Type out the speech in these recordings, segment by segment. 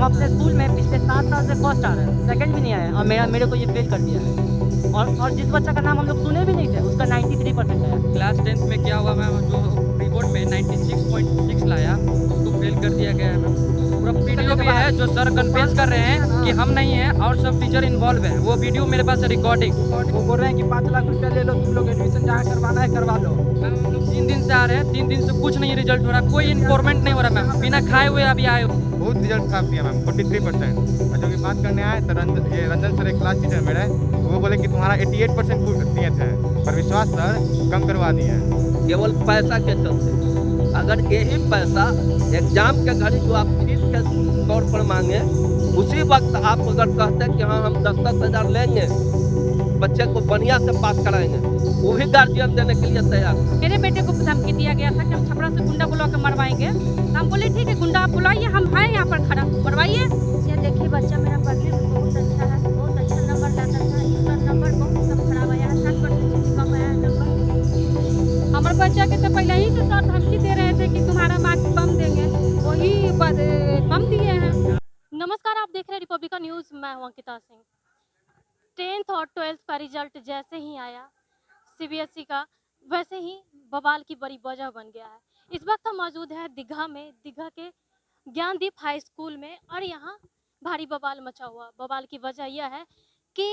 हम अपने स्कूल में पिछले 7 साल से फर्स्ट आ रहे हैं, सेकंड भी नहीं आया और मेरे को ये फेल कर दिया है। और जिस बच्चा का नाम हम लोग सुने भी नहीं थे, उसका 93% आया। क्लास 10th में क्या हुआ मैम, जो रिपोर्ट में 96.6 लाया उसको फेल कर दिया गया है मैम। पूरा वीडियो भी है जो सर कन्फेस कर रहे हैं कि हम नहीं हैं और सब टीचर इन्वॉल्व है। वो वीडियो मेरे पास है, रिकॉर्डिंग। वो बोल रहे हैं कि 5 लाख रुपया ले लो, तुम लोग एडमिशन जहाँ करवाना है करवा लो। मैम हम लोग 3 दिन से आ रहे हैं, 3 दिन से कुछ नहीं रिजल्ट हो रहा, कोई इन्फॉर्मेंट नहीं हो रहा मैम। बिना खाए हुए अभी आए हो। बहुत रिजल्ट खराब दिया मैम, 43%। और जो कि बात करने आए तो रंजन सर एक क्लास टीचर मेरे, वो बोले कि तुम्हारा 88% दिए थे, पर विश्वास सर कम करवा दिए हैं। केवल पैसा के चलते। अगर यही पैसा एग्जाम के घड़ी जो आप फीस के तौर पर मांगे, उसी वक्त आप अगर कहते कि हाँ हम 10-10 हज़ार लेंगे, बच्चे को बढ़िया से पास कराएंगे, वो भी गार्जियन देने के लिए तैयार है। मेरे बेटे को धमकी दिया गया था कि हम छपरा से गुंडा बुला के मरवाएंगे। तो हम बोले ठीक है, गुंडा आप बुलाइए, हम हैं यहाँ पर खड़ा, मरवाइए। ये देखिए बच्चा मेरा पढ़ने में बहुत अच्छा है, बहुत अच्छा नंबर लाता था। इसका नंबर बहुत कम खराब आया है, 60% से कम आया है नंबर। हमारे बच्चा के तो पहले ही से सर धमकी दे रहे थे कि तुम्हारा मार्क्स कम देंगे, वही कम दिए हैं। नमस्कार, आप देख रहे हैं रिपब्लिकन न्यूज़, मैं हूं अंकिता सिंह। 10th और 12th का रिजल्ट जैसे ही आया सीबीएसई का, वैसे ही बवाल की बड़ी वजह बन गया है। इस वक्त हम मौजूद है दीघा में, दीघा के ज्ञानदीप हाई स्कूल में, और यहाँ भारी बवाल मचा हुआ। बवाल की वजह यह है कि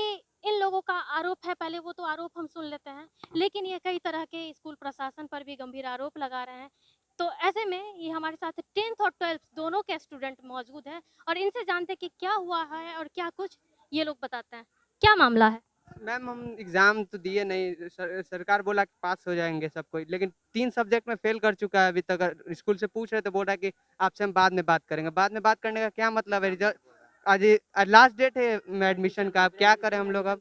इन लोगों का आरोप है, पहले वो तो आरोप हम सुन लेते हैं, लेकिन ये कई तरह के स्कूल प्रशासन पर भी गंभीर आरोप लगा रहे हैं। तो ऐसे में ये हमारे साथ 10th और 12th दोनों के स्टूडेंट मौजूद हैं और इनसे जानते हैं कि क्या हुआ है और क्या कुछ ये लोग बताते हैं। क्या मामला है? मैम हम एग्ज़ाम तो दिए नहीं, सरकार बोला कि पास हो जाएंगे सब कोई, लेकिन 3 सब्जेक्ट में फेल कर चुका है अभी तक। स्कूल से पूछ रहे तो बोल रहा है कि आपसे हम बाद में बात करेंगे। बाद में बात करने का क्या मतलब है? रिजल्ट आज लास्ट डेट है एडमिशन का, अब क्या करें हम लोग? अब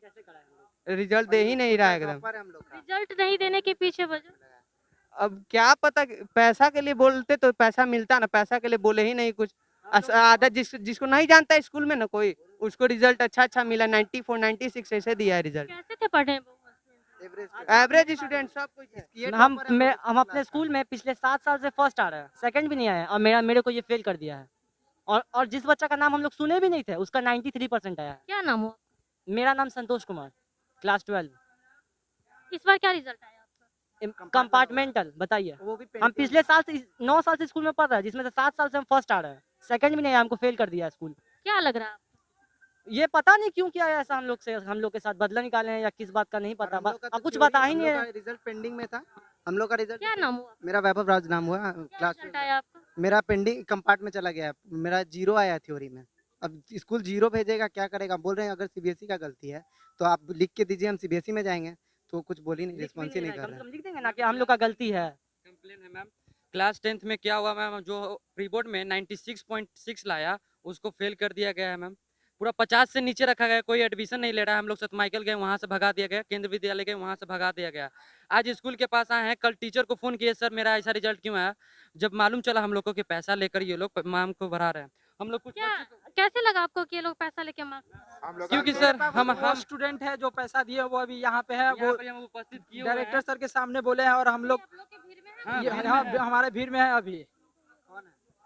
रिजल्ट दे ही नहीं रहा है एकदम। रिजल्ट नहीं देने के पीछे वजह अब क्या पता, पैसा के लिए बोलते तो पैसा मिलता ना, पैसा के लिए बोले ही नहीं कुछ। आदत जिसको नहीं जानता है स्कूल में ना कोई, उसको रिजल्ट अच्छा मिला, 94 96 ऐसे दिया है रिजल्ट। कैसे थे पढ़ने वो? एवरेज स्टूडेंट सब कुछ है। हम अपने स्कूल में पिछले 7 साल से फर्स्ट आ रहे हैं, सेकंड भी नहीं आया और मेरे को ये फेल कर दिया है। और जिस बच्चा का नाम हम लोग सुने भी नहीं थे, उसका 93% आया है। क्या नाम हुआ? मेरा नाम संतोष कुमार, क्लास 12। इस बार क्या रिजल्ट आया आपका? कंपार्टमेंटल बताइए। हम पिछले साल से 9 साल से स्कूल में पढ़ रहे हैं, जिसमें से 7 साल से हम फर्स्ट आ रहे हैं, सेकंड भी नहीं आया, हमको फेल कर दिया स्कूल। क्या लग रहा है? ये पता नहीं क्यों किया है ऐसा हम लोग के साथ, बदला निकाले हैं या किस बात का नहीं पता, कुछ बता ही नहीं है। रिजल्ट पेंडिंग में था हम लोग का रिजल्ट। क्या नाम हुआ? मेरा वैभव राज नाम हुआ। क्या क्लास रिजल्ट आया आपका? मेरा पेंडिंग कंपार्ट में चला गया, मेरा 0 आया थ्योरी में। अब स्कूल 0 भेजेगा, क्या करेगा? बोल रहे हैं अगर सीबीएसई का गलती है तो आप लिख के दीजिए, हम सीबीएसई में जाएंगे। तो कुछ बोल ही नहीं, रिस्पॉन्स ही नहीं कर रहे हैं। लिख देंगे ना कि हम लोग का गलती है। कंप्लेन है मैम। क्लास 10th में क्या हुआ मैम, जो रिपोर्ट में 96.6 लाया उसको फेल कर दिया गया है मैम। पूरा 50 से नीचे रखा गया, कोई एडमिशन नहीं ले रहा है। हम लोग सतमाइकल गए, वहाँ से भगा दिया गया, केंद्र विद्यालय गए, वहाँ से भगा दिया गया। आज स्कूल के पास आए हैं, कल टीचर को फ़ोन किए, सर मेरा ऐसा रिजल्ट क्यों आया? जब मालूम चला हम लोग को कि पैसा लेकर ये लोग मैम को बढ़ा रहे हैं। हम लोग कुछ क्या कैसे लगा आपको कि ये लोग पैसा लेके मांग? क्योंकि सर हम स्टूडेंट है जो पैसा दिए, वो अभी यहाँ पे है, वो हम उपस्थित किए हुए हैं। डायरेक्टर सर के सामने बोले हैं और हम लोग आप लोग के भीड़ में है? हाँ, हमारे भीड़ में है अभी।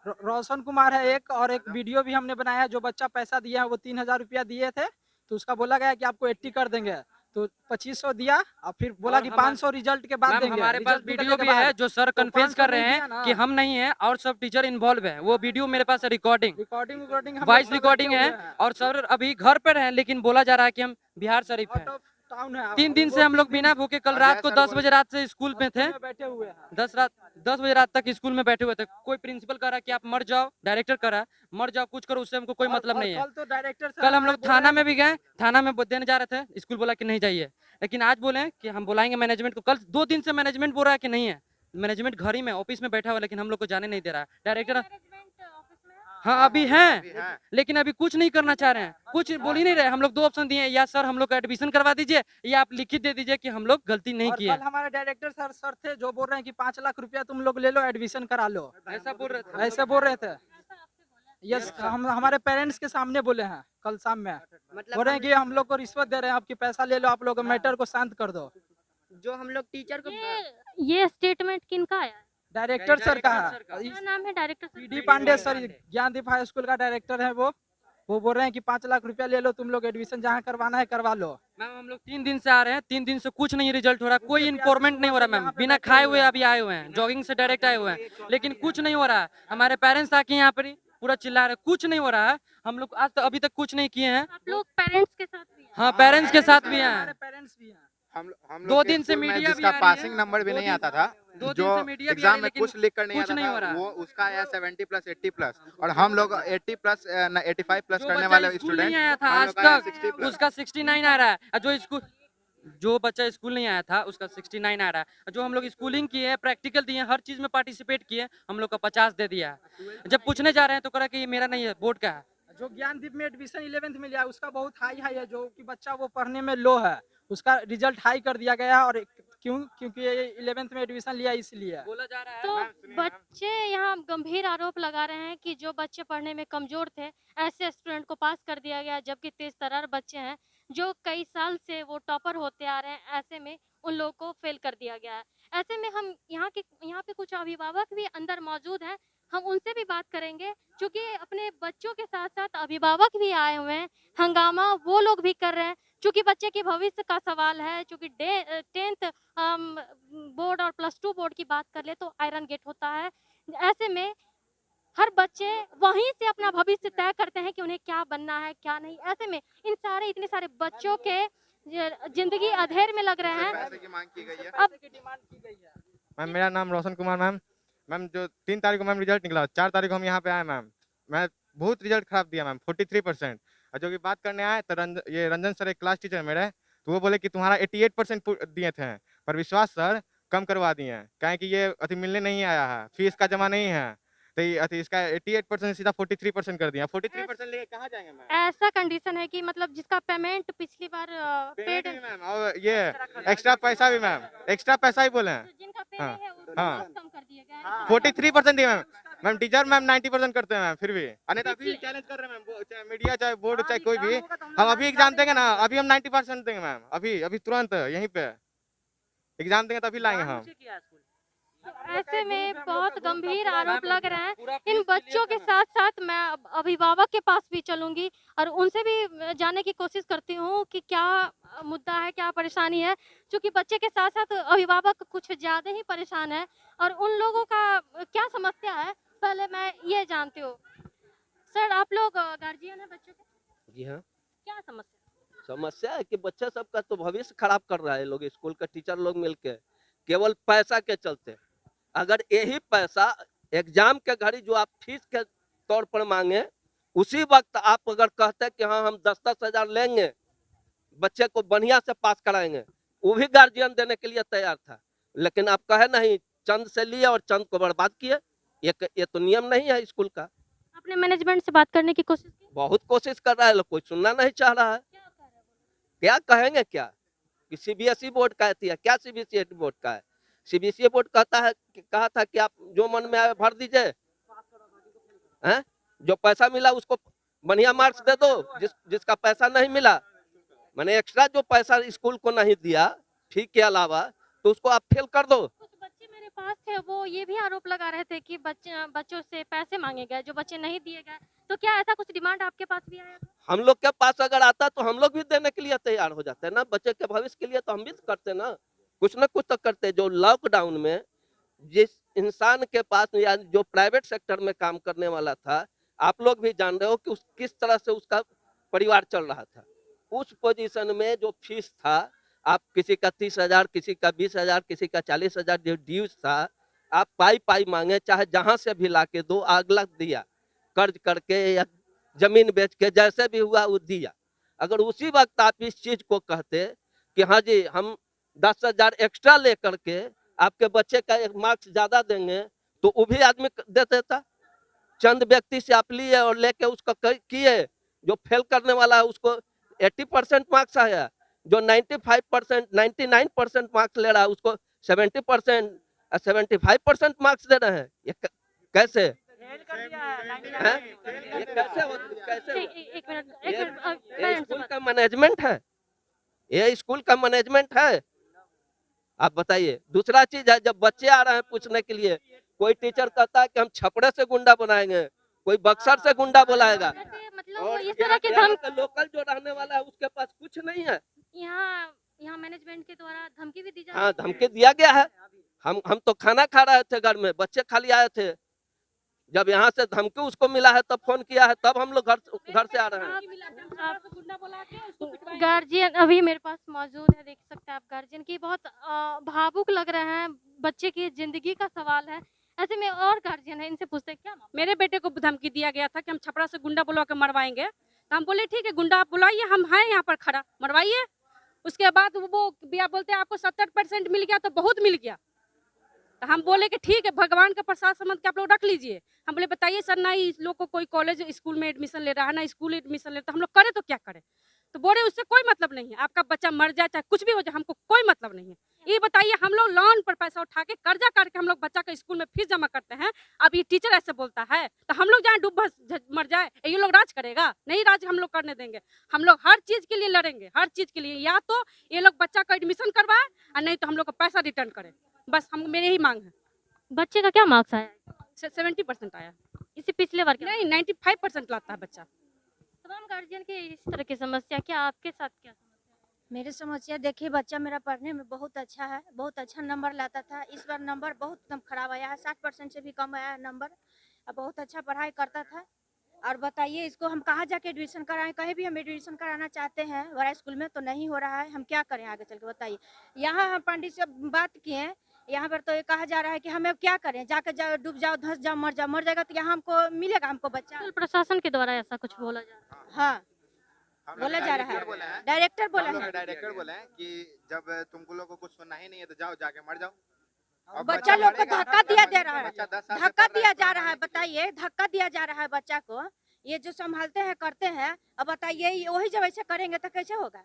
रोशन कुमार है एक, और एक वीडियो भी हमने बनाया है। जो बच्चा पैसा दिया है वो 3000 रुपया दिए थे, तो उसका बोला गया कि आपको 80 कर देंगे, तो 2500 दिया और फिर बोला और कि 500 रिजल्ट के बाद मैम देंगे। हमारे पास रिजल्ट निकलने वीडियो के भी बाद। है जो सर तो कन्फेस 500 कर रहे नहीं दिया हैं ना। कि हम नहीं हैं और सब टीचर इन्वॉल्व है। वो वीडियो मेरे पास है, रिकॉर्डिंग रिकॉर्डिंग वॉइस रिकॉर्डिंग है। और सर अभी घर पर हैं, लेकिन बोला जा रहा है कि हम बिहार शरीफ हैं। टाउन है। 3 दिन से हम लोग बिना भूखे, कल रात को 10 बजे रात से स्कूल में थे, बैठे हुए हैं। 10 बजे रात तक स्कूल में बैठे हुए थे। कोई प्रिंसिपल कह रहा है कि आप मर जाओ, डायरेक्टर कह रहा है मर जाओ, कुछ करो, उससे हमको कोई मतलब नहीं है। कल तो डायरेक्टर कल हम लोग थाना में भी गए, थाना में देने जा रहे थे, स्कूल बोला कि नहीं जाइए, लेकिन आज बोले कि हम बुलाएंगे मैनेजमेंट को। कल 2 दिन से मैनेजमेंट बोल रहा है कि नहीं है, मैनेजमेंट घर ही में ऑफिस में बैठा हुआ है, लेकिन हम लोग को जाने नहीं दे रहा है डायरेक्टर। मैनेजमेंट ऑफिस में है? हाँ अभी हैं, लेकिन अभी कुछ नहीं करना चाह रहे हैं, कुछ बोल ही नहीं रहे। हम लोग 2 ऑप्शन दिए, या सर हम लोग का एडमिशन करवा दीजिए, या आप लिखित दे दीजिए कि हम लोग गलती नहीं और किए। कल हमारे डायरेक्टर सर थे जो बोल रहे हैं कि 5 लाख रुपया तुम लोग ले लो, एडमिशन करा लो, ऐसा बोल रहे थे। ऐसे बोल रहे थे। यस, हम हमारे पेरेंट्स के सामने बोले हैं कल शाम में। बोल रहे हैं कि हम लोग को रिश्वत दे रहे हैं, आपकी पैसा ले लो, आप लोग मैटर को शांत कर दो। जो हम लोग टीचर को ये स्टेटमेंट किनका आया है? डायरेक्टर सर का डायरेक्टर है। क्या नाम है director sir? PD Pandey sir Gyandeep high school का डायरेक्टर है वो बोल रहे हैं कि 5 लाख रुपया ले लो, तुम लोग एडमिशन जहाँ करवाना है करवा लो। मैम हम लोग 3 दिन से आ रहे हैं, 3 दिन से कुछ नहीं रिजल्ट हो रहा, कोई इन्फॉर्मेंट नहीं हो रहा मैम, बिना खाए हुए अभी आए हुए हैं, जॉगिंग से डायरेक्ट आए हुए हैं, लेकिन कुछ नहीं हो रहा है। हमारे पेरेंट्स आके यहाँ पर ही पूरा चिल्ला रहे, कुछ नहीं हो रहा है। हम लोग आज तक अभी तक कुछ नहीं किए हैं। आप लोग पेरेंट्स के साथ भी हैं? हाँ, पेरेंट्स के साथ भी हैं। हमारे पेरेंट्स भी हैं। हम 2 लोग के दिन से स्कूल में मीडिया भी जिसका आ रही है, पासिंग नंबर भी 2 नहीं दिन आता था, 2 दिन जो से मीडिया भी आ रही एग्जाम है, में लेकिन कुछ लिख कर नहीं कुछ आता नहीं हो था, रहा है। वो उसका आया 70 प्लस 80 प्लस, और हम लोग 80 प्लस 85 प्लस जो करने बच्चा वाले स्कूल नहीं स्टूडेंट आया था हम आज लोग का तक 60 प्लस। उसका 69 आ रहा है, और जो बच्चा स्कूल नहीं आया था उसका 69 आ रहा है। जो हम लोग स्कूलिंग किए हैं, प्रैक्टिकल दिए हैं, हर चीज में पार्टिसिपेट किए हैं, हम लोग का 50 दे दिया है। जब पूछने जा रहे हैं तो कह रहा है कि ये मेरा नहीं है, बोर्ड का है। जो ज्ञानदीप में एडमिशन 11th में लिया उसका बहुत हाई है, जो कि बच्चा वो पढ़ने में लो है, उसका रिजल्ट हाई कर दिया गया है। और क्योंकि 11th में एडमिशन लिया इसलिए। बोला जा रहा है तो बच्चे यहाँ गंभीर आरोप लगा रहे हैं कि जो बच्चे पढ़ने में कमजोर थे, ऐसे स्टूडेंट को पास कर दिया गया, जबकि तेज तर्रार बच्चे हैं जो कई साल से वो टॉपर होते आ रहे हैं, ऐसे में उन लोगों को फेल कर दिया गया है। ऐसे में हम यहाँ पे कुछ अभिभावक भी अंदर मौजूद हैं, हम उनसे भी बात करेंगे, क्योंकि अपने बच्चों के साथ साथ अभिभावक भी आए हुए हैं, हंगामा वो लोग भी कर रहे हैं, क्योंकि बच्चे के भविष्य का सवाल है। क्योंकि 10th बोर्ड और +2 बोर्ड की बात कर ले तो आयरन गेट होता है। ऐसे में हर बच्चे वहीं से अपना भविष्य तय करते हैं कि उन्हें क्या बनना है क्या नहीं। ऐसे में इतने सारे बच्चों के जिंदगी अधेर में लग रहे हैं। पैसे की मांग की गई है। अब मैम मेरा नाम रोशन कुमार मैम जो 3 तारीख को मैम रिजल्ट निकला, 4 तारीख को हम यहाँ पे आए मैम, मैं बहुत रिजल्ट खराब दिया मैम, 43%। और जो कि बात करने आए तो रंजन सर एक क्लास टीचर मेरे, तो वो बोले कि तुम्हारा 88% दिए थे, पर विश्वास सर कम करवा दिए हैं, कहें कि ये अति मिलने नहीं आया है, फीस का जमा नहीं है, तो इसका 88% सीधा 43% कर दिया। 43% लेके कहाँ जाएंगे मैम? ऐसा कंडीशन है कि मतलब जिसका पेमेंट पिछली बार पेमेंट पेड भी मैम, और ये एक्स्ट्रा पैसा भी मैम, एक्स्ट्रा पैसा ही बोले हैं। जिनका पे हाँ, है उसको हाँ। कम कर दिया गया है। 43% दिए मैम टीचर मैम 90% करते हैं मैम, फिर भी नहीं तो अभी चैलेंज कर रहे हैं मैम, चाहे मीडिया चाहे बोर्ड चाहे कोई भी, हम अभी एग्जाम देंगे ना, अभी हम 90% देंगे मैम, अभी तुरंत यहीं पे एग्जाम देंगे तभी लाएंगे हम। ऐसे में बहुत गंभीर आरोप लग रहे हैं। इन बच्चों के साथ साथ मैं अभिभावक के पास भी चलूंगी और उनसे भी जानने की कोशिश करती हूँ कि क्या मुद्दा है, क्या परेशानी है, क्योंकि बच्चे के साथ साथ अभिभावक कुछ ज्यादा ही परेशान है और उन लोगों का क्या समस्या है पहले मैं ये जानती हूँ। सर आप लोग गार्जियन है बच्चों के? जी हाँ। क्या समस्या? समस्या है कि बच्चा सबका तो भविष्य खराब कर रहा है लोग, स्कूल का टीचर लोग मिलके केवल पैसा के चलते। अगर यही पैसा एग्जाम के घड़ी जो आप फीस के तौर पर मांगे, उसी वक्त आप अगर कहते कि हाँ हम 10-10 हजार लेंगे, बच्चे को बढ़िया से पास कराएंगे, वो भी गार्जियन देने के लिए तैयार था। लेकिन आप कहे नहीं, चंद से लिए और चंद को बर्बाद किए। ये तो नियम नहीं है स्कूल का। आपने मैनेजमेंट से बात करने की कोशिश की? बहुत कोशिश कर रहा है लोग, कोई सुनना नहीं चाह रहा है। क्या कहेंगे क्या कि सीबीएसई बोर्ड का है, क्या सीबीएसई बोर्ड का है? सीबीएसई बोर्ड कहा था कि आप जो मन में आए भर दीजिए, हैं? जो पैसा मिला उसको बढ़िया मार्क्स दे दो, जिसका पैसा नहीं मिला, मैंने एक्स्ट्रा जो पैसा स्कूल को नहीं दिया फी के अलावा, तो उसको आप फेल कर दो। कुछ बच्चे मेरे पास थे, वो ये भी आरोप लगा रहे थे कि बच्चों से पैसे मांगे गए जो बच्चे नहीं दिए गए। तो क्या ऐसा कुछ डिमांड आपके पास भी आया था? हम लोग के पास अगर आता तो हम लोग भी देने के लिए तैयार हो जाते हैं ना, बच्चे के भविष्य के लिए तो हम भी करते ना, कुछ ना कुछ तो करते। जो लॉकडाउन में जिस इंसान के पास या जो प्राइवेट सेक्टर में काम करने वाला था, आप लोग भी जान रहे हो कि किस तरह से उसका परिवार चल रहा था। उस पोजीशन में जो फीस था, आप किसी का 30,000, किसी का 20,000, किसी का 40,000 जो ड्यूज था, आप पाई मांगे, चाहे जहां से भी लाके दो, अगला दिया, कर्ज करके या जमीन बेच के, जैसे भी हुआ वो दिया। अगर उसी वक्त आप इस चीज को कहते कि हाँ जी हम 10,000 एक्स्ट्रा लेकर के आपके बच्चे का एक मार्क्स ज्यादा देंगे, तो वो भी आदमी दे देता। चंद व्यक्ति से आप लिए और लेके उसको किए, जो फेल करने वाला है उसको 80% मार्क्स आया, जो 95%, 99% मार्क्स ले रहा है उसको 70%, 75% मार्क्स दे रहे हैं। ये कैसे? हैं? ये कैसे? एक मिनट ये स्कूल का मैनेजमेंट है, ये स्कूल का मैनेजमेंट है। आप बताइए। दूसरा चीज है, जब बच्चे आ रहे हैं पूछने के लिए कोई टीचर कहता है कि हम छपड़े से गुंडा बनाएंगे, कोई बक्सर से गुंडा बुलाएगा, वैसे मतलब वो और इस तरह के यहाँ धम का लोकल जो रहने वाला है उसके पास कुछ नहीं है। यहाँ यहाँ मैनेजमेंट के द्वारा धमकी भी दी जा हाँ, रही है। धमकी दिया गया है। हम तो खाना खा रहे थे घर में, बच्चे खाली आए थे, जब यहाँ से धमकी उसको मिला है तब फोन किया है, तब हम लोग घर से आ रहे हैं। गार्जियन अभी मेरे पास मौजूद है, देख सकते हैं आप गार्जियन की बहुत भावुक लग रहे हैं, बच्चे की जिंदगी का सवाल है। ऐसे में और गार्जियन है, इनसे पूछते हैं क्या मामला? मेरे बेटे को धमकी दिया गया था कि हम छपरा से गुंडा बुला के मरवाएंगे, तो हम बोले ठीक है गुंडा आप बुलाइए, हम हैं यहाँ पर खड़ा, मरवाइए। उसके बाद वो भैया बोलते हैं आपको 70% मिल गया तो बहुत मिल गया, तो हम बोले कि ठीक है भगवान का प्रसाद समझ के आप लोग रख लीजिए। हम बोले बताइए सर, ना इस लोग को कोई कॉलेज स्कूल में एडमिशन ले रहा है, ना स्कूल एडमिशन ले रहा है, तो हम लोग करें तो क्या करें? तो बोले उससे कोई मतलब नहीं है, आपका बच्चा मर जाए चाहे कुछ भी हो जाए, हमको कोई मतलब नहीं है। ये बताइए हम लोग लोन पर पैसा उठा के कर्जा करके हम लोग बच्चा का स्कूल में फीस जमा करते हैं, अब ये टीचर ऐसे बोलता है तो हम लोग जाए डूब मर जाए, ये लोग राज करेगा? नहीं, राज हम लोग करने देंगे। हम लोग हर चीज के लिए लड़ेंगे, हर चीज के लिए, या तो ये लोग बच्चा का एडमिशन करवाए और नहीं तो हम लोग का पैसा रिटर्न करें, बस हम मेरी ही मांग है। बच्चे का क्या मार्क्स आया? 70% आया, इसी पिछले बार नहीं 95% लाता है बच्चा। तमाम गार्जियन की इस तरह की समस्या, क्या आपके साथ क्या समस्या है? मेरी समस्या देखिए, बच्चा मेरा पढ़ने में बहुत अच्छा है, बहुत अच्छा नंबर लाता था। इस बार नंबर बहुत एकदम खराब आया है, 60% से भी कम आया है नंबर। अब बहुत अच्छा पढ़ाई करता था। और बताइए इसको हम कहाँ जाके एडमिशन कराएं? कहीं भी हम एडमिशन कराना चाहते हैं बड़ा स्कूल में तो नहीं हो रहा है, हम क्या करें आगे चल के बताइए। यहाँ हम पंडित से बात किए, यहाँ पर तो ये कहा जा रहा है कि हमें अब क्या करें, जाकर डूब जाओ, धंस जाओ, मर जाओ, मर जाएगा तो यहाँ हमको मिलेगा हमको बच्चा? स्कूल प्रशासन के द्वारा ऐसा कुछ बोला जा रहा है? हाँ, बोला जा रहा है, डायरेक्टर बोला है। डायरेक्टर बोला है कि जब तुमको लोगों को कुछ सुनना ही नहीं है तो जाओ जाके मर जाओ। अब बच्चा लोग को मरेगा, धक्का दिया जा रहा है, बच्चा 10 साल से धक्का पढ़ रहा दिया है, जा रहा है। बताइए, धक्का दिया जा रहा है बच्चा को। ये जो संभालते हैं करते हैं, अब बताइए वही जब ऐसे करेंगे तो कैसे होगा?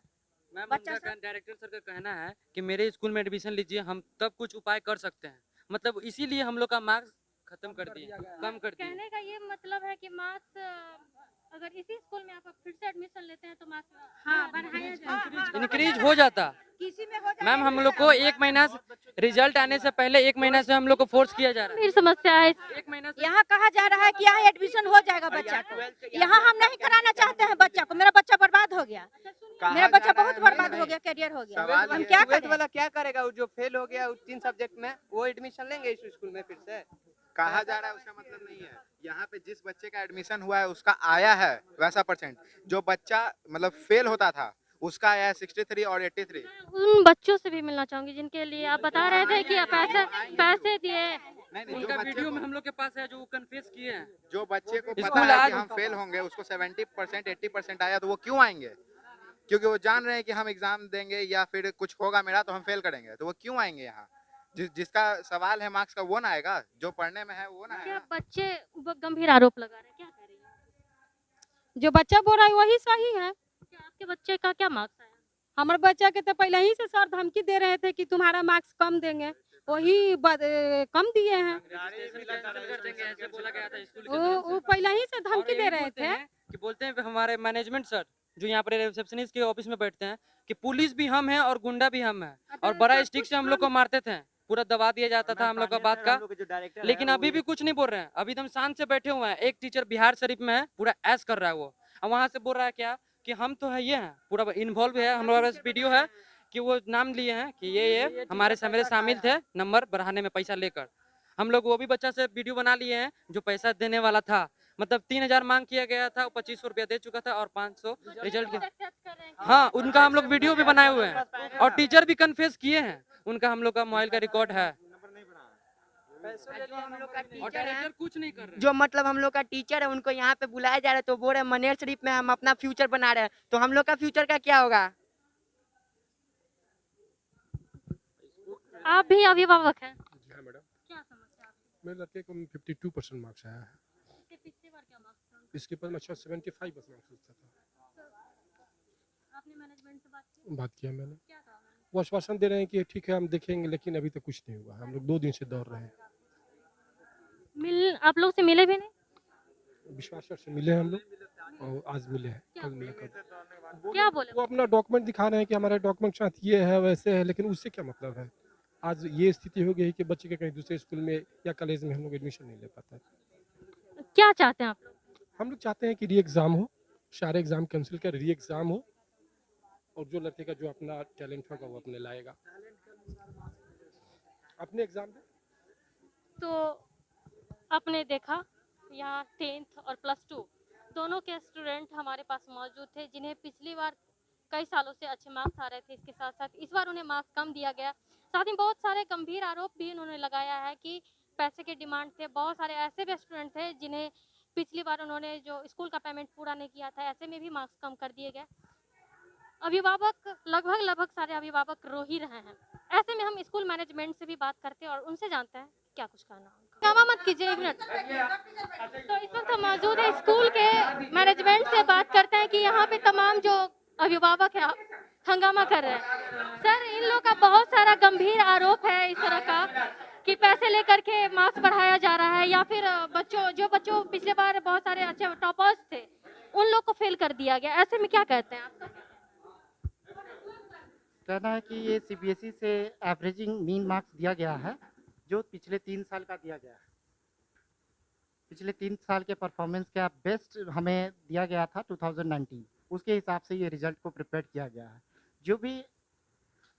मैम बच्चा उनका डायरेक्टर सर का कहना है कि मेरे स्कूल में एडमिशन लीजिए, हम तब कुछ उपाय कर सकते हैं, मतलब इसीलिए हम लोग का मार्क्स खत्म कर दिए, कम कर दिए। कहने का ये मतलब है कि मार्क्स अगर इसी स्कूल में आप फिर से एडमिशन लेते हैं तो मार्क्स हाँ, बढ़ाया जाए, इंक्रीज हो जाता। किसी में हो जाए मैम हम लोग को 1 महीना रिजल्ट आने से पहले 1 महीना से हम लोग को फोर्स किया जा रहा गंभीर समस्या है। 1 महीना से। यहाँ कहा जा रहा है कि यहाँ एडमिशन हो जाएगा बच्चा को। यहाँ हम नहीं कराना चाहते हैं बच्चा को, मेरा बच्चा बर्बाद हो गया, मेरा बच्चा बहुत बर्बाद हो गया, करियर हो गया। सवाल हम ये क्या 12th करें? वाला क्या करेगा? वो जो फेल हो गया 3 सब्जेक्ट में, वो एडमिशन लेंगे इस स्कूल में फिर से? कहा जा रहा है उसका मतलब नहीं है। यहाँ पे जिस बच्चे का एडमिशन हुआ है उसका आया है वैसा परसेंट, जो बच्चा मतलब फेल होता था उसका आया है 63 और 83। उन बच्चों से भी मिलना चाहूंगी जिनके लिए आप बता रहे थे कि आप पैसे दिए। नहीं, उनका वीडियो में हम लोग के पास है जो वो कन्फेस किए हैं। जो बच्चे को पता स्कूल है आज- कि हम फेल होंगे, उसको 70% 80% आया तो वो क्यों आएंगे? क्योंकि वो जान रहे हैं कि हम एग्जाम देंगे या फिर कुछ होगा मेरा तो हम फेल करेंगे, तो वो क्यों आएंगे यहाँ? जिसका सवाल है मार्क्स का वो ना आएगा, जो पढ़ने में है वो ना क्या आएगा। बच्चे गंभीर आरोप लगा रहे हैं, क्या कह रही है? जो बच्चा बोल रहा है वही सही है। क्या आपके बच्चे का क्या मार्क्स आया? हमारे बच्चा के तो पहले ही से सर धमकी दे रहे थे कि तुम्हारा मार्क्स कम देंगे, वही कम दिए हैं। रजिस्ट्रेशन कैंसिल कर देंगे ऐसे बोला गया था स्कूल की तरफ से। वो पहले ही से और धमकी ये दे भी रहे बोलते थे। हैं कि बोलते हैं कि हमारे मैनेजमेंट सर जो यहाँ पर रिसेप्शनिस्ट के ऑफिस में बैठते हैं कि पुलिस भी हम हैं और गुंडा भी हम हैं, और बड़ा स्टिक से हम लोग को मारते थे, पूरा दबा दिया जाता था हम लोग का बात का। लेकिन अभी भी कुछ नहीं बोल रहे हैं, अभी एकदम शांत से बैठे हुए हैं। एक टीचर बिहार शरीफ में है, पूरा ऐश कर रहा है वो, और वहाँ से बोल रहा है क्या कि हम तो है ये हैं, पूरा इन्वॉल्व है, हमारे पास वीडियो है कि वो नाम लिए हैं कि ये हमारे मेरे शामिल थे नंबर बढ़ाने में पैसा लेकर। हम लोग वो भी बच्चा से वीडियो बना लिए हैं जो पैसा देने वाला था, मतलब 3000 मांग किया गया था, 2500 रुपया दे चुका था और 500 रिजल्ट के। हाँ, उनका हम लोग वीडियो भी बनाए हुए हैं और टीचर भी कन्फेस किए हैं, उनका हम लोग का मोबाइल का रिकॉर्ड है। और डायरेक्टर कुछ नहीं कर रहे। जो मतलब हम लोग का टीचर है उनको यहाँ पे बुलाया जा रहा है तो बोल रहे हैं मनेर शरीफ में हम अपना फ्यूचर बना रहे हैं, तो हम लोग का फ्यूचर का क्या होगा? आप भी अभिभावक हैं, हाँ मैडम, क्या समस्या है? मेरे लड़के को 52% मार्क्स आया है। इसके पिछले बार क्या मार्क्स था? इसके पर अच्छा 75% मार्क्स उसका था। आपने मैनेजमेंट से बात की? बात किया मैंने, क्या कहा मैंने? वो आश्वासन दे रहे हैं कि ठीक है हम देखेंगे, लेकिन अभी तक कुछ नहीं हुआ। हम लोग 2 दिन से दौड़ रहे हैं। आप लोग से मिले भी नहीं? विश्वास सर से मिले हैं हम लोग, और आज मिले हैं, कल मिले कल। क्या बोले? वो अपना डॉक्यूमेंट दिखा रहे हैं कि हमारे डॉक्यूमेंट साथ ये है वैसे है, लेकिन उससे क्या मतलब है? आज ये स्थिति हो गई है कि बच्चे के कहीं दूसरे स्कूल में या कॉलेज में हम लोग एडमिशन नहीं ले पाता है। क्या चाहते हैं आप लोग? हम लोग चाहते हैं कि री एग्ज़ाम हो, सारे एग्ज़ाम कैंसिल कर री एग्ज़ाम हो और जो लड़के का जो अपना टैलेंट होगा वो अपने लाएगा, अपने एग्ज़ाम दे। तो आपने देखा यहाँ 10th और +2 दोनों के स्टूडेंट हमारे पास मौजूद थे, जिन्हें पिछली बार कई सालों से अच्छे मार्क्स आ रहे थे। इसके साथ साथ इस बार उन्हें मार्क्स कम दिया गया। साथ ही बहुत सारे गंभीर आरोप भी उन्होंने लगाया है कि पैसे के डिमांड थे। बहुत सारे ऐसे भी स्टूडेंट थे जिन्हें पिछली बार उन्होंने जो स्कूल का पेमेंट पूरा नहीं किया था, ऐसे में भी मार्क्स कम कर दिए गए। अभिभावक लगभग सारे अभिभावक रो ही रहे हैं। ऐसे में हम स्कूल मैनेजमेंट से भी बात करते हैं और उनसे जानते हैं क्या कुछ कहना है। हंगामा मत कीजिए, एक मिनट। तो इस वक्त हम मौजूद है स्कूल के मैनेजमेंट से बात करते हैं कि यहाँ पे तमाम जो अभिभावक है हंगामा कर रहे हैं। सर, इन लोगों का बहुत सारा गंभीर आरोप है इस तरह का कि पैसे लेकर के मार्क्स बढ़ाया जा रहा है, या फिर बच्चों पिछले बार बहुत सारे अच्छे टॉपर्स थे उन लोग को फेल कर दिया गया। ऐसे में क्या कहते हैं आप? कहना है कि ये सीबीएसई से एवरेजिंग मीन मार्क्स दिया गया है, जो पिछले 3 साल का दिया गया है। पिछले 3 साल के परफॉर्मेंस का बेस्ट हमें दिया गया था 2019, उसके हिसाब से ये रिजल्ट को प्रिपेयर किया गया है। जो भी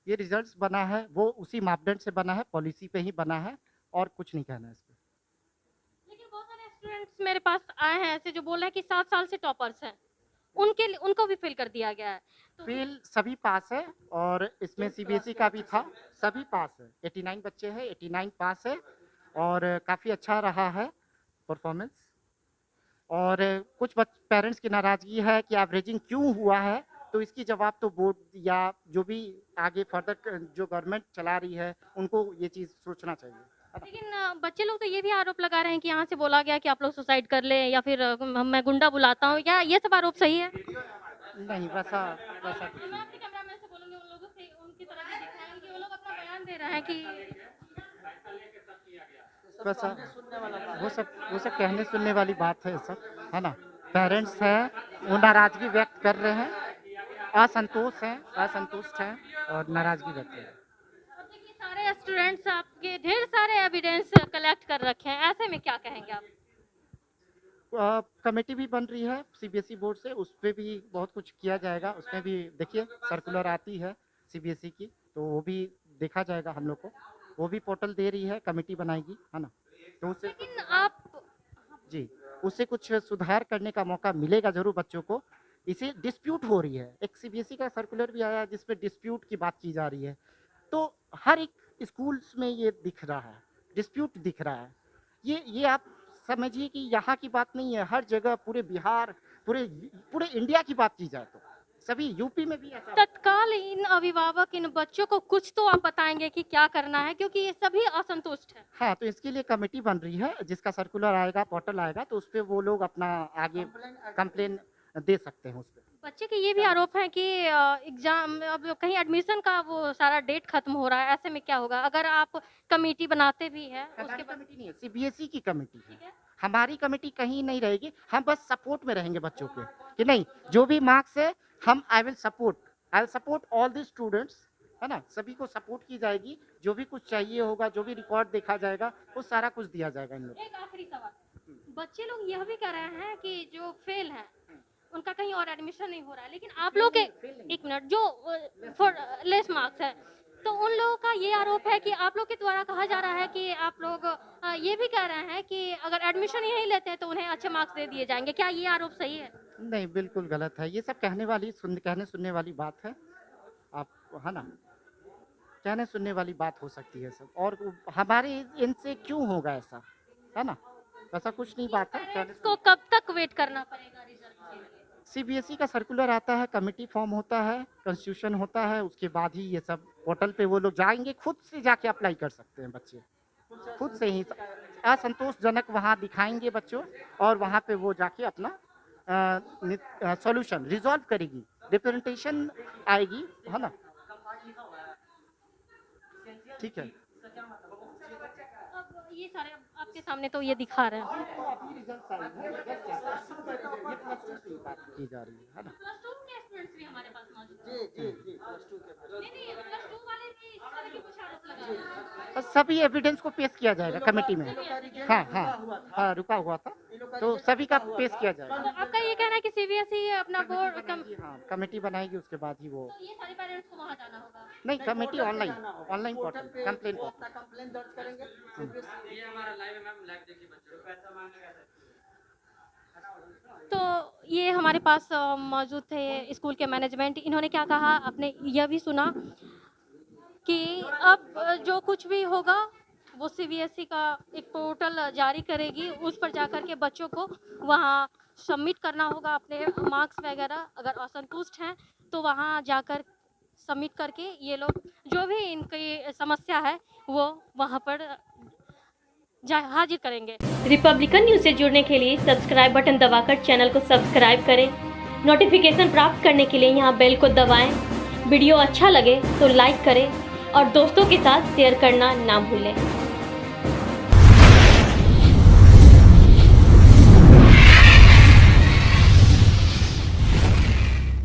ये रिजल्ट्स बना है वो उसी मापदंड से बना है, पॉलिसी पे ही बना है, और कुछ नहीं कहना है इस पे। लेकिन बहुत सारे स्टूडेंट्स मेरे पास आए हैं ऐसे जो बोल रहे हैं कि 7 साल से टॉपर्स हैं, उनको भी फेल कर दिया गया है। तो फेल सभी पास है, और इसमें सीबीएसई का भी था, सभी पास है। 89 बच्चे हैं, 89 पास है, और काफ़ी अच्छा रहा है परफॉर्मेंस। और कुछ पेरेंट्स की नाराज़गी है कि एवरेजिंग क्यों हुआ है, तो इसकी जवाब तो बोर्ड या जो भी आगे फर्दर जो गवर्नमेंट चला रही है उनको ये चीज़ सोचना चाहिए। लेकिन बच्चे लोग तो ये भी आरोप लगा रहे हैं कि यहाँ से बोला गया कि आप लोग सुसाइड कर ले, या फिर मैं गुंडा बुलाता हूँ, या ये सब आरोप सही है? नहीं, वैसा कुछ नहीं। मैं अपने कैमरामैन से बोलूँगी उन लोगों से, उनकी तरफ भी दिखाएं कि वो लोग अपना बयान दे रहे हैं कि वैसा वो सब कहने सुनने वाली बात है, सब है ना। पेरेंट्स हैं, वो नाराज़गी व्यक्त कर रहे हैं, असंतुष्ट हैं और नाराज़गी व्यक्त कर रहे हैं। सारे स्टूडेंट्स आपके ढेर सारे एविडेंस कलेक्ट कर रखे हैं, ऐसे में क्या कहेंगे आप? कमेटी भी बन रही है सीबीएसई बोर्ड से, उस पर भी बहुत कुछ किया जाएगा। उसमें भी देखिए सर्कुलर आती है सीबीएसई की, तो वो भी देखा जाएगा। हम लोग को वो भी पोर्टल दे रही है, कमेटी बनाएगी, है ना। तो उससे लेकिन आप जी उससे कुछ सुधार करने का मौका मिलेगा जरूर बच्चों को। इसे डिस्प्यूट हो रही है, एक सीबीएसई का सर्कुलर भी आया है जिसमें डिस्प्यूट की बात की जा रही है। तो हर एक स्कूल्स में ये दिख रहा है, डिस्प्यूट दिख रहा है। ये आप समझिए कि यहाँ की बात नहीं है, हर जगह पूरे बिहार, पूरे इंडिया की बात की जाए तो सभी यूपी में भी ऐसा। तत्काल इन अभिभावक इन बच्चों को कुछ तो आप बताएंगे कि क्या करना है, क्योंकि ये सभी असंतुष्ट हैं। हाँ, तो इसके लिए कमेटी बन रही है, जिसका सर्कुलर आएगा, पोर्टल आएगा, तो उस पर वो लोग अपना आगे कंप्लेन दे सकते हैं उस पर। बच्चे के ये भी आरोप है कि एग्जाम अब कहीं एडमिशन का वो सारा डेट खत्म हो रहा है, ऐसे में क्या होगा अगर आप कमेटी बनाते भी हैं? उसके बाद कमेटी नहीं है, सीबीएसई की कमेटी है। हमारी कमेटी कहीं नहीं रहेगी, हम बस सपोर्ट में रहेंगे बच्चों के, कि नहीं जो भी मार्क्स है हम I will support all the students, है ना। सभी को सपोर्ट की जाएगी, जो भी कुछ चाहिए होगा, जो भी रिकॉर्ड देखा जाएगा, वो सारा कुछ दिया जाएगा इन लोग। एक आखिरी सवाल, बच्चे लोग यह भी कह रहे हैं कि जो फेल हैं उनका कहीं और एडमिशन नहीं हो रहा है, लेकिन आप लोग के एक मिनट जो लेस मार्क्स है, तो उन लोगों का ये आरोप है कि आप लोग के द्वारा कहा जा रहा है कि आप लोग ये भी कह रहे हैं कि अगर एडमिशन यहीं लेते हैं तो उन्हें अच्छे मार्क्स दे दिए जाएंगे। क्या ये आरोप सही है? नहीं, बिल्कुल गलत है। ये सब कहने सुनने वाली बात है, आप, है ना। कहने सुनने वाली बात हो सकती है सब, और हमारे इनसे क्यों होगा ऐसा, है ना। ऐसा कुछ नहीं बात है। इसको कब तक वेट करना पड़ेगा रिजल्ट के लिए? सीबीएसई का सर्कुलर आता है, कमेटी फॉर्म होता है, कॉन्स्टिट्यूशन होता है, उसके बाद ही ये सब पोर्टल पे वो लोग जाएंगे, खुद से जाके अप्लाई कर सकते हैं बच्चे, खुद से ही असंतोषजनक वहाँ दिखाएंगे बच्चों, और वहाँ पे वो जाके अपना सॉल्यूशन रिजॉल्व करेगी, रिप्रेजेंटेशन आएगी, है ना। ठीक है, अब ये सारे आपके सामने तो ये दिखा रहे हैं। की जा रही है ना। प्लस 2 के पेरेंट्स भी हमारे पास मौजूद हैं। जी जी जी +2 के नहीं नहीं +2 वाले भी इस तरह के कुछ आरोप लगा रहे हैं। तो सभी एविडेंस को पेश किया जाएगा कमेटी में। हाँ हाँ हाँ रुका हुआ था, तो सभी का पेश किया जाएगा। तो आपका ये कहना है कि सीबीएसई अपना बोर्ड हाँ कमेटी बनाएगी, उसके बाद ही वो तो ये सारे पेरेंट्स को वहाँ जाना होगा। नहीं, committee online portal complain portal. Complain दर्ज करेंगे। ये हमारा लाइव है मैम, लाइव देखिए बच्चों पैसा मांगेगा। तो ये हमारे पास मौजूद थे स्कूल के मैनेजमेंट। इन्होंने क्या कहा आपने यह भी सुना कि अब जो कुछ भी होगा वो सीबीएसई का एक पोर्टल जारी करेगी, उस पर जाकर के बच्चों को वहाँ सबमिट करना होगा अपने मार्क्स वगैरह। अगर असंतुष्ट हैं तो वहाँ जाकर सबमिट करके ये लोग जो भी इनकी समस्या है वो वहाँ पर हाजिर करेंगे। रिपब्लिकन न्यूज़ से जुड़ने के लिए सब्सक्राइब बटन दबाकर चैनल को सब्सक्राइब करें। नोटिफिकेशन प्राप्त करने के लिए यहाँ बेल को दबाएं। वीडियो अच्छा लगे तो लाइक करें और दोस्तों के साथ शेयर करना ना भूलें।